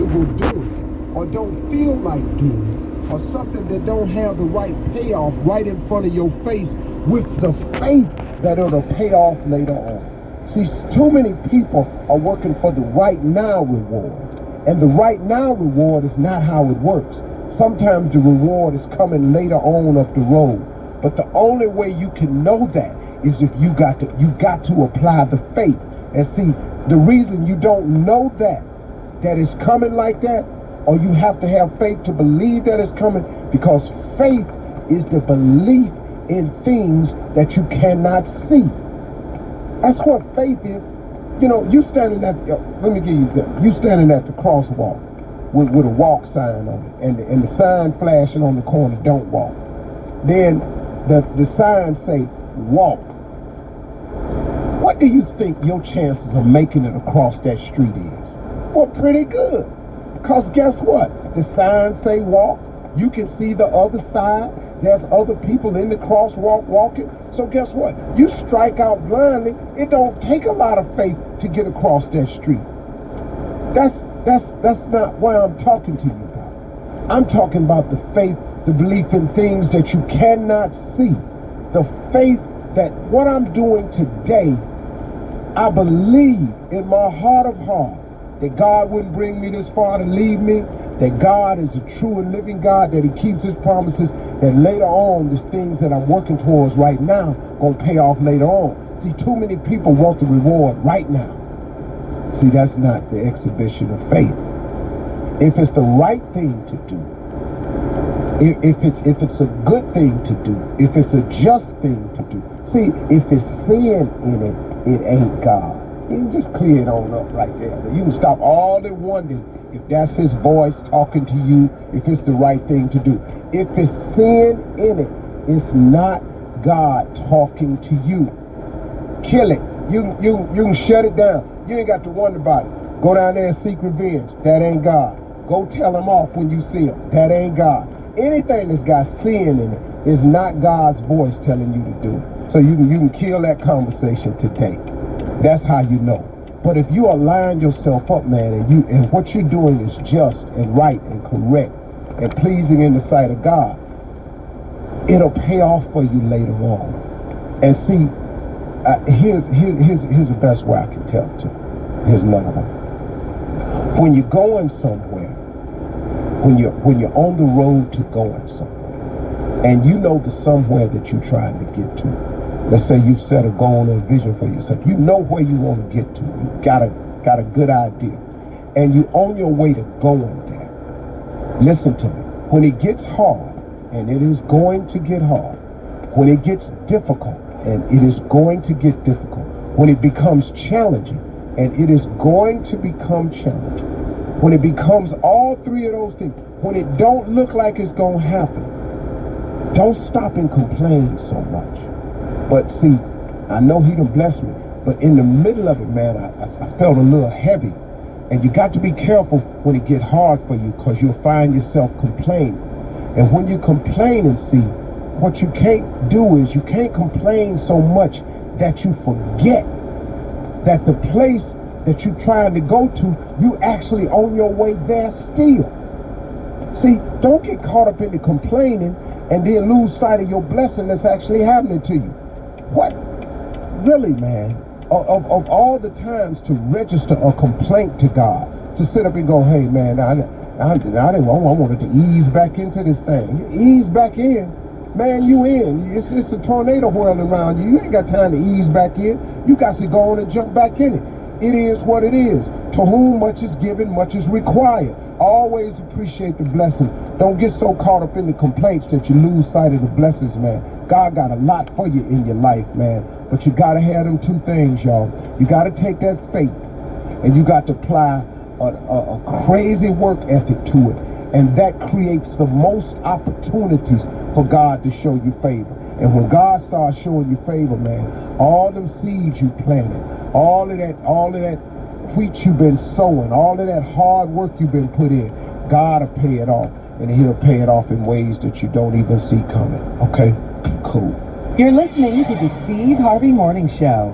comfortable doing or don't feel like doing, or something that don't have the right payoff right in front of your face, with the faith that it'll pay off later on. See, too many people are working for the right now reward, and the right now reward is not how it works. Sometimes the reward is coming later on up the road. But the only way you can know that is if you got to apply the faith. And see, the reason you don't know that it's coming like that, or you have to have faith to believe that it's coming, because faith is the belief in things that you cannot see. That's what faith is. You know, you standing at, let me give you an example. You standing at the crosswalk with a walk sign on it, and the sign flashing on the corner, don't walk. Then the sign say, walk. What do you think your chances of making it across that street is? Well, pretty good. Because guess what? The sign say walk. You can see the other side. There's other people in the crosswalk walking. So guess what? You strike out blindly. It don't take a lot of faith to get across that street. That's not what I'm talking to you about. I'm talking about the faith, the belief in things that you cannot see. The faith that what I'm doing today, I believe in my heart of heart that God wouldn't bring me this far to leave me, that God is a true and living God, that he keeps his promises, that later on, these things that I'm working towards right now gonna pay off later on. See, too many people want the reward right now. See, that's not the exhibition of faith. If it's the right thing to do, if it's a good thing to do, if it's a just thing to do. See, if it's sin in it, it ain't God. You can just clear it on up right there. You can stop all the wondering if that's his voice talking to you, if it's the right thing to do. If it's sin in it, it's not God talking to you. Kill it. You can shut it down. You ain't got to wonder about it. Go down there and seek revenge. That ain't God. Go tell him off when you see him. That ain't God. Anything that's got sin in it is not God's voice telling you to do it. So you can kill that conversation today. That's how you know. But if you align yourself up, man, and what you're doing is just and right and correct and pleasing in the sight of God, it'll pay off for you later on. And see, here's the best way I can tell it to you. Here's another one. When you're going somewhere, when you're on the road to going somewhere, and you know the somewhere that you're trying to get to. Let's say you've set a goal or a vision for yourself. You know where you want to get to. You got a good idea. And you're on your way to going there. Listen to me. When it gets hard, and it is going to get hard, when it gets difficult, and it is going to get difficult, when it becomes challenging, and it is going to become challenging, when it becomes all three of those things, when it don't look like it's going to happen, don't stop and complain so much. But see, I know he done blessed me, but in the middle of it, man, I felt a little heavy. And you got to be careful when it get hard for you, because you'll find yourself complaining. And when you complain, and see, what you can't do is you can't complain so much that you forget that the place that you're trying to go to, you actually on your way there still. See, don't get caught up in the complaining and then lose sight of your blessing that's actually happening to you. What? Really, man? Of all the times to register a complaint to God, to sit up and go, hey, man, I wanted to ease back into this thing. You ease back in. Man, you in. It's a tornado whirling around you. You ain't got time to ease back in. You got to go on and jump back in it. It is what it is. To whom much is given, much is required. Always appreciate the blessing. Don't get so caught up in the complaints that you lose sight of the blessings, man. God got a lot for you in your life, man. But you got to have them two things, y'all. You got to take that faith, and you got to apply a crazy work ethic to it. And that creates the most opportunities for God to show you favor. And when God starts showing you favor, man, all them seeds you planted, all of that wheat you've been sowing, all of that hard work you've been put in, God will pay it off. And he'll pay it off in ways that you don't even see coming. Okay? Cool. You're listening to the Steve Harvey Morning Show.